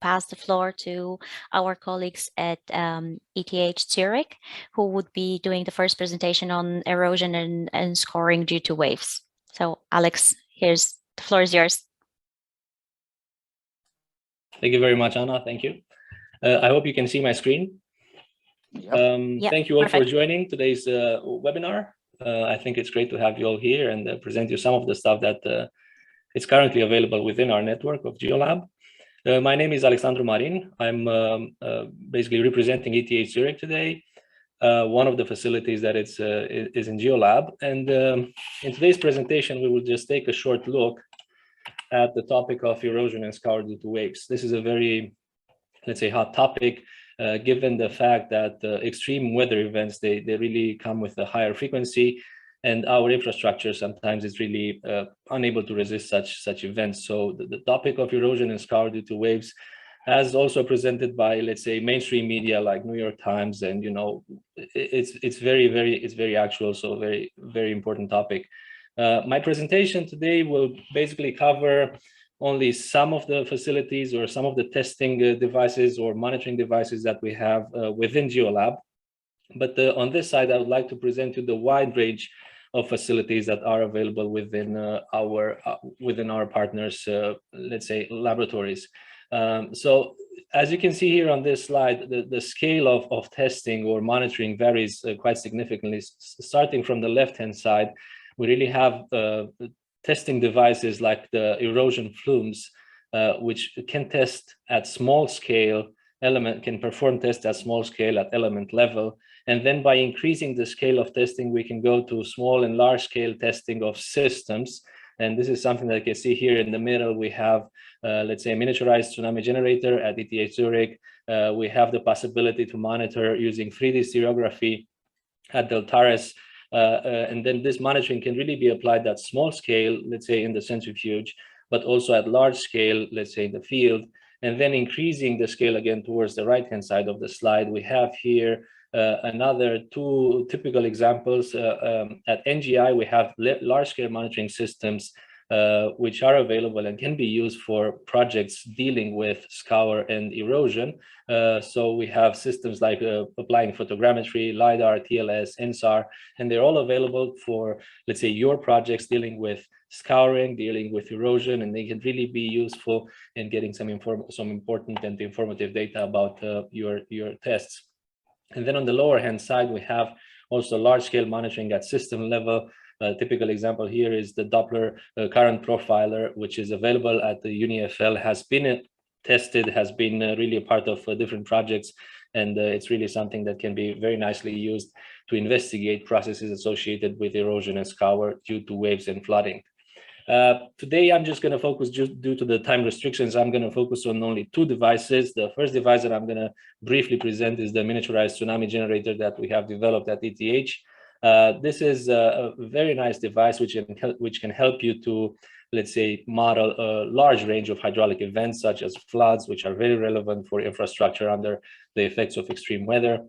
pass the floor to our colleagues at ETH Zurich, who would be doing the first presentation on erosion and scoring due to waves. So Alex, the floor is yours. Thank you very much, Anna. Thank you. I hope you can see my screen. Yep, thank you all perfect. for joining today's webinar. I think it's great to have you all here and present you some of the stuff that is currently available within our network of Geolab. My name is Alexandru Marin. I'm basically representing ETH Zurich today, one of the facilities that is in Geolab. And in today's presentation, we will just take a short look at the topic of erosion and scour due to waves. This is a very, let's say, hot topic, given the fact that extreme weather events, they really come with a higher frequency, and our infrastructure sometimes is really unable to resist such events. So the topic of erosion and scour due to waves, as also presented by, let's say, mainstream media like New York Times, and it's very actual, so very important topic. My presentation today will basically cover only some of the facilities or some of the testing devices or monitoring devices that we have within Geolab. But on this side, I would like to present you the wide range of facilities that are available within our partners, let's say, laboratories. So as you can see here on this slide, the scale of testing or monitoring varies quite significantly. Starting from the left-hand side, we really have testing devices like the erosion flumes, which can test at small scale, can perform tests at small scale at element level. And then by increasing the scale of testing, we can go to small and large scale testing of systems. And this is something that you can see here in the middle. We have, let's say, a miniaturized tsunami generator at ETH Zurich. We have the possibility to monitor using 3D stereography at Deltares. And then this monitoring can really be applied at small scale, let's say in the centrifuge, but also at large scale, let's say in the field. And then increasing the scale again towards the right-hand side of the slide, we have here another two typical examples. At NGI, we have large-scale monitoring systems which are available and can be used for projects dealing with scour and erosion. So we have systems like applying photogrammetry, LiDAR, TLS, INSAR, and they're all available for, let's say, your projects dealing with scouring, dealing with erosion, and they can really be useful in getting some important and informative data about your tests. And then on the lower hand side, we have also large-scale monitoring at system level. A typical example here is the Doppler current profiler, which is available at the UniFL, has been tested, has been really a part of different projects, and it's really something that can be very nicely used to investigate processes associated with erosion and scour due to waves and flooding. Today, I'm just going to focus, just due to the time restrictions, I'm going to focus on only two devices. The first device that I'm going to briefly present is the miniaturized tsunami generator that we have developed at ETH. This is a very nice device which can help you to, let's say, model a large range of hydraulic events such as floods, which are very relevant for infrastructure under the effects of extreme weather,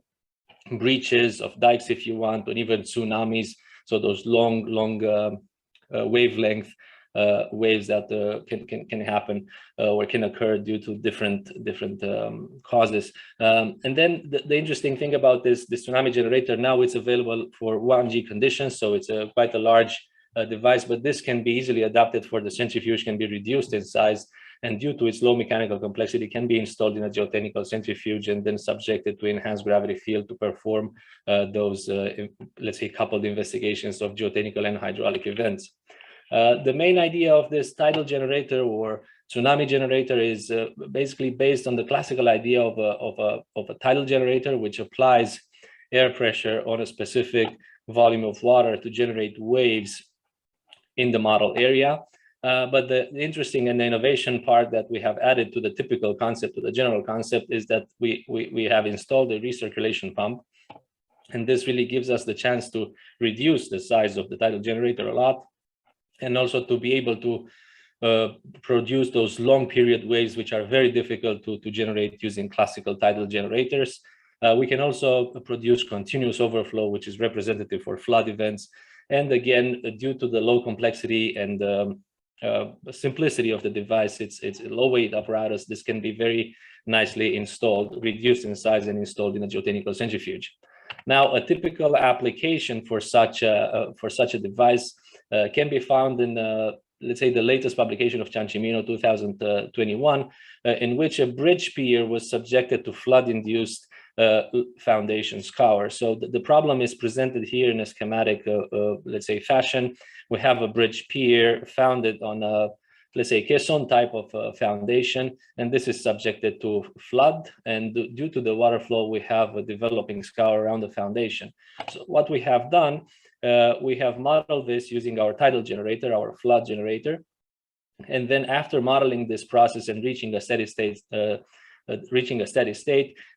breaches of dikes if you want, or even tsunamis, so those long wavelength waves that can happen or can occur due to different causes. And then the interesting thing about this tsunami generator, now it's available for 1G conditions, so it's quite a large device, but this can be easily adapted for the centrifuge, can be reduced in size, and due to its low mechanical complexity, can be installed in a geotechnical centrifuge and then subjected to enhanced gravity field to perform those, let's say, coupled investigations of geotechnical and hydraulic events. The main idea of this tidal generator or tsunami generator is basically based on the classical idea of a tidal generator, which applies air pressure on a specific volume of water to generate waves in the model area. But the interesting and the innovation part that we have added to the typical concept, to the general concept, is that we have installed a recirculation pump. And this really gives us the chance to reduce the size of the tidal generator a lot, and also to be able to produce those long period waves, which are very difficult to generate using classical tidal generators. We can also produce continuous overflow, which is representative for flood events. And again, due to the low complexity and simplicity of the device. It's a low weight apparatus. This can be very nicely installed, reduced in size, and installed in a geotechnical centrifuge. Now, a typical application for such a device can be found in let's say the latest publication of Ciancimino 2021, in which a bridge pier was subjected to flood-induced foundation scour. So the problem is presented here in a schematic, let's say, fashion. We have a bridge pier founded on a, let's say, caisson type of foundation, and this is subjected to flood. And due to the water flow, we have a developing scour around the foundation. So what we have done, we have modeled this using our tidal generator, our flood generator. And then after modeling this process and reaching a steady state,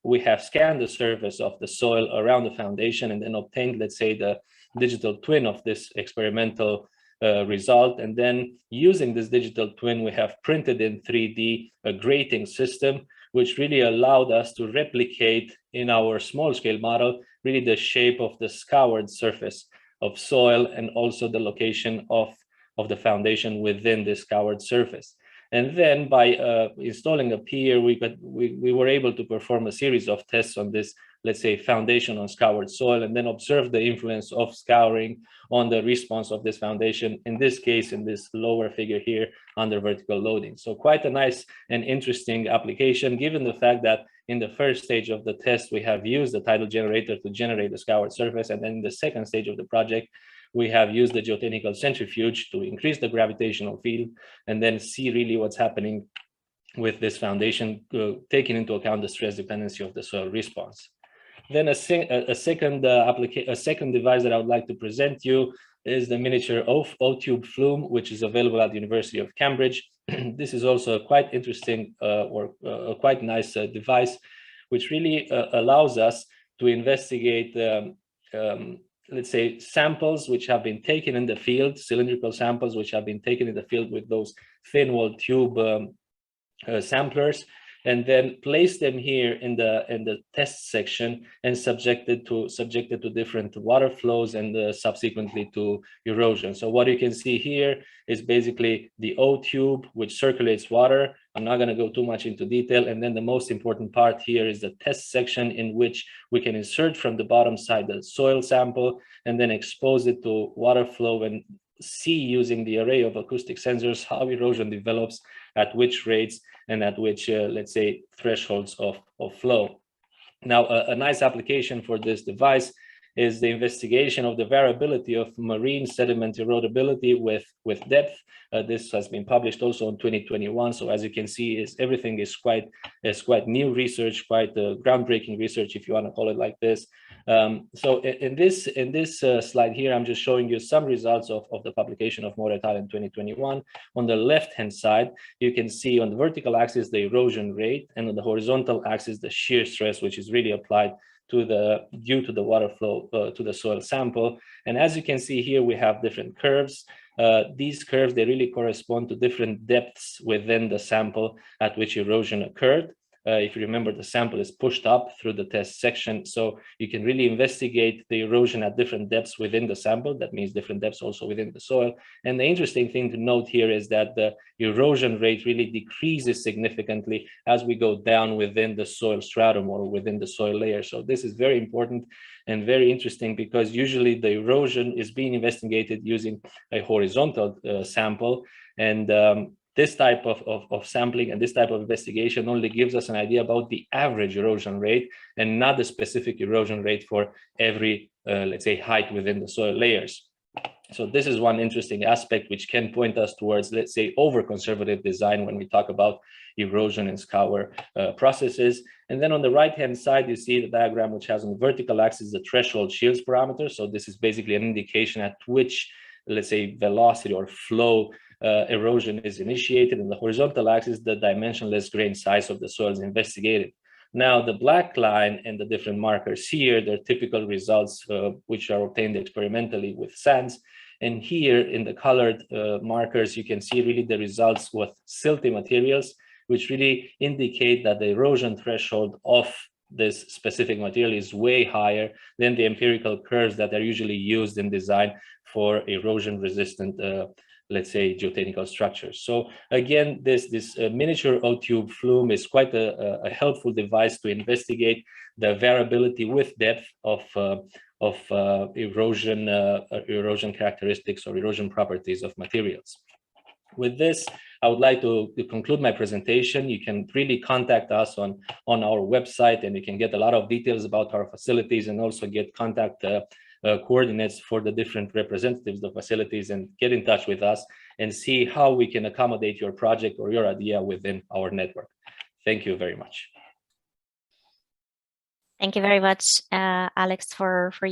we have scanned the surface of the soil around the foundation and then obtained, let's say, the digital twin of this experimental result. And then using this digital twin, we have printed in 3D a grating system, which really allowed us to replicate in our small scale model, really the shape of the scoured surface of soil and also the location of the foundation within this scoured surface. And then by installing a pier, we were able to perform a series of tests on this, let's say, foundation on scoured soil, and then observe the influence of scouring on the response of this foundation, in this case, in this lower figure here, under vertical loading. So quite a nice and interesting application, given the fact that in the first stage of the test, we have used the tidal generator to generate the scoured surface, and then in the second stage of the project, we have used the geotechnical centrifuge to increase the gravitational field and then see really what's happening with this foundation, taking into account the stress dependency of the soil response. Then a second device that I would like to present you is the miniature O-tube flume, which is available at the University of Cambridge. This is also a quite interesting or a quite nice device, which really allows us to investigate let's say, samples which have been taken in the field, cylindrical samples which have been taken in the field with those thin-walled tube samplers, and then place them here in the test section and subjected to different water flows and subsequently to erosion. So what you can see here is basically the O tube, which circulates water. I'm not going to go too much into detail. And then the most important part here is the test section, in which we can insert from the bottom side the soil sample and then expose it to water flow and see, using the array of acoustic sensors, how erosion develops, at which rates, and at which, let's say, thresholds of flow. Now, a nice application for this device is the investigation of the variability of marine sediment erodibility with depth. This has been published also in 2021. So as you can see, everything is quite new research, quite groundbreaking research, if you want to call it like this. So in this slide here, I'm just showing you some results of the publication of Moore et al. In 2021. On the left-hand side, you can see on the vertical axis the erosion rate, and on the horizontal axis the shear stress, which is really applied due to the water flow to the soil sample. And as you can see here, we have different curves. These curves, they really correspond to different depths within the sample at which erosion occurred. If you remember, the sample is pushed up through the test section, so you can really investigate the erosion at different depths within the sample. That means different depths also within the soil. And the interesting thing to note here is that the erosion rate really decreases significantly as we go down within the soil stratum or within the soil layer. So this is very important and very interesting, because usually the erosion is being investigated using a horizontal sample, and this type of sampling and this type of investigation only gives us an idea about the average erosion rate and not the specific erosion rate for every, let's say, height within the soil layers. So this is one interesting aspect which can point us towards, let's say, over-conservative design when we talk about erosion and scour processes. And then on the right-hand side, you see the diagram which has on the vertical axis the threshold shields parameter. So this is basically an indication at which, let's say, velocity or flow erosion is initiated. In the horizontal axis, the dimensionless grain size of the soil is investigated. Now, the black line and the different markers here, they're typical results which are obtained experimentally with sands. And here in the colored markers, you can see really the results with silty materials, which really indicate that the erosion threshold of this specific material is way higher than the empirical curves that are usually used in design for erosion resistant let's say, geotechnical structures. So again, this miniature O-tube flume is quite a helpful device to investigate the variability with depth of erosion characteristics or erosion properties of materials. With this, I would like to conclude my presentation. You can really contact us on our website, and you can get a lot of details about our facilities and also get contact coordinates for the different representatives of facilities, and get in touch with us and see how we can accommodate your project or your idea within our network. Thank you very much. Thank you very much, Alex, for your